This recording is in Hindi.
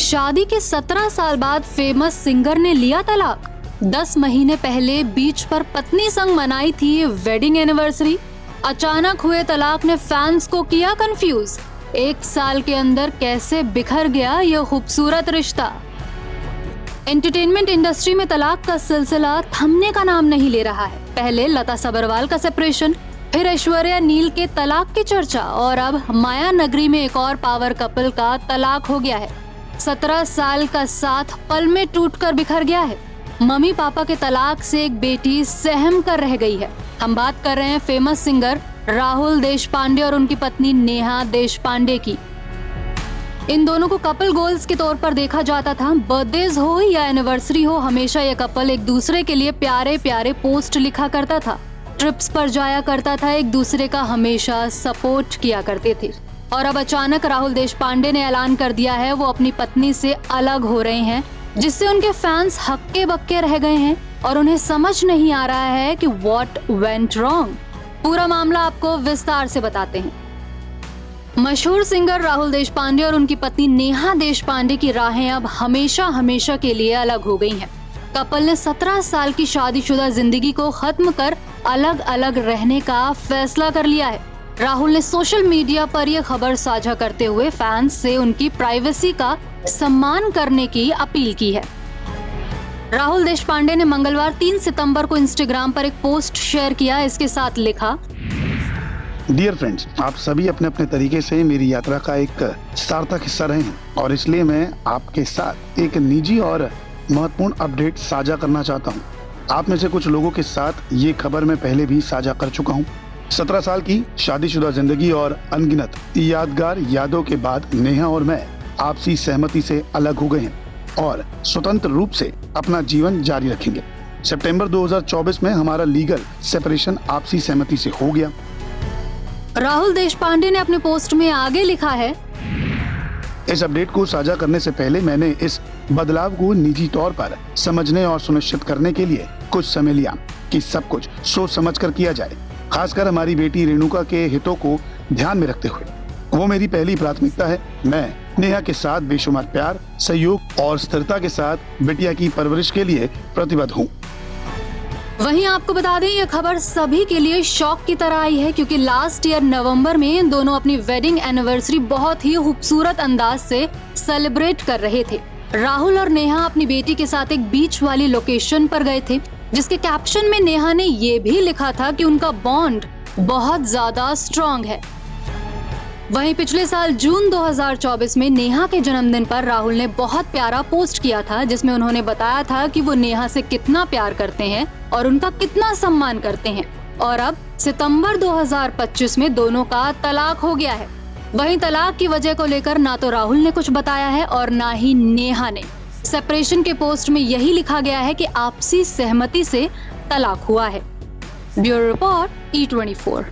शादी के 17 साल बाद फेमस सिंगर ने लिया तलाक। 10 महीने पहले बीच पर पत्नी संग मनाई थी वेडिंग एनिवर्सरी। अचानक हुए तलाक ने फैंस को किया कंफ्यूज। 1 साल के अंदर कैसे बिखर गया यह खूबसूरत रिश्ता। एंटरटेनमेंट इंडस्ट्री में तलाक का सिलसिला थमने का नाम नहीं ले रहा है। पहले लता सबरवाल का सेपरेशन, फिर ऐश्वर्या नील के तलाक की चर्चा और अब माया नगरी में एक और पावर कपल का तलाक हो गया है। 17 साल का साथ पल में टूटकर बिखर गया है। मम्मी पापा के तलाक से एक बेटी सहम कर रह गई है। हम बात कर रहे हैं फेमस सिंगर राहुल देशपांडे और उनकी पत्नी नेहा देशपांडे की। इन दोनों को कपल गोल्स के तौर पर देखा जाता था। बर्थडेज हो या एनिवर्सरी हो, हमेशा ये कपल एक दूसरे के लिए प्यारे प्यारे पोस्ट लिखा करता था, ट्रिप्स पर जाया करता था, एक दूसरे का हमेशा सपोर्ट किया करते थे। और अब अचानक राहुल देशपांडे ने ऐलान कर दिया है वो अपनी पत्नी से अलग हो रहे हैं, जिससे उनके फैंस हक्के बक्के रह गए हैं और उन्हें समझ नहीं आ रहा है कि व्हाट वेंट रॉन्ग। पूरा मामला आपको विस्तार से बताते हैं। मशहूर सिंगर राहुल देशपांडे और उनकी पत्नी नेहा देशपांडे की राहें अब हमेशा हमेशा के लिए अलग हो गई हैं। कपल ने 17 साल की शादीशुदा जिंदगी को खत्म कर अलग अलग रहने का फैसला कर लिया है। राहुल ने सोशल मीडिया पर यह खबर साझा करते हुए फैंस से उनकी प्राइवेसी का सम्मान करने की अपील की है। राहुल देशपांडे ने मंगलवार 3 सितंबर को इंस्टाग्राम पर एक पोस्ट शेयर किया। इसके साथ लिखा, डियर फ्रेंड्स, आप सभी अपने अपने तरीके से मेरी यात्रा का एक सार्थक हिस्सा रहे हैं और इसलिए मैं आपके साथ एक निजी और महत्वपूर्ण अपडेट साझा करना चाहता हूं। आप में से कुछ लोगों के साथ ये खबर मैं पहले भी साझा कर चुका हूं। 17 साल की शादीशुदा जिंदगी और अनगिनत यादगार यादों के बाद नेहा और मैं आपसी सहमति से अलग हो गए हैं और स्वतंत्र रूप से अपना जीवन जारी रखेंगे। सितंबर 2024 में हमारा लीगल सेपरेशन आपसी सहमति से हो गया। राहुल देशपांडे ने अपने पोस्ट में आगे लिखा है, इस अपडेट को साझा करने से पहले मैंने इस बदलाव को निजी तौर पर समझने और सुनिश्चित करने के लिए कुछ समय लिया कि सब कुछ सोच समझ कर किया जाए, खासकर हमारी बेटी रेणुका के हितों को ध्यान में रखते हुए। वो मेरी पहली प्राथमिकता है। मैं नेहा के साथ बेशुमार प्यार, सहयोग और स्थिरता के साथ बिटिया की परवरिश के लिए प्रतिबद्ध हूँ। वहीं आपको बता दें यह खबर सभी के लिए शॉक की तरह आई है, क्योंकि लास्ट ईयर नवंबर में इन दोनों अपनी वेडिंग एनिवर्सरी बहुत ही खूबसूरत अंदाज से सेलिब्रेट कर रहे थे। राहुल और नेहा अपनी बेटी के साथ एक बीच वाली लोकेशन पर गए थे, जिसके कैप्शन में नेहा ने ये भी लिखा था कि उनका बॉन्ड बहुत ज्यादा स्ट्रॉन्ग है। वहीं पिछले साल जून 2024 में नेहा के जन्मदिन पर राहुल ने बहुत प्यारा पोस्ट किया था, जिसमें उन्होंने बताया था कि वो नेहा से कितना प्यार करते हैं और उनका कितना सम्मान करते हैं। और अब सितंबर 2025 में दोनों का तलाक हो गया है। वहीं तलाक की वजह को लेकर ना तो राहुल ने कुछ बताया है और ना ही नेहा ने। सेपरेशन के पोस्ट में यही लिखा गया है कि आपसी सहमति से तलाक हुआ है। Bureau report E24।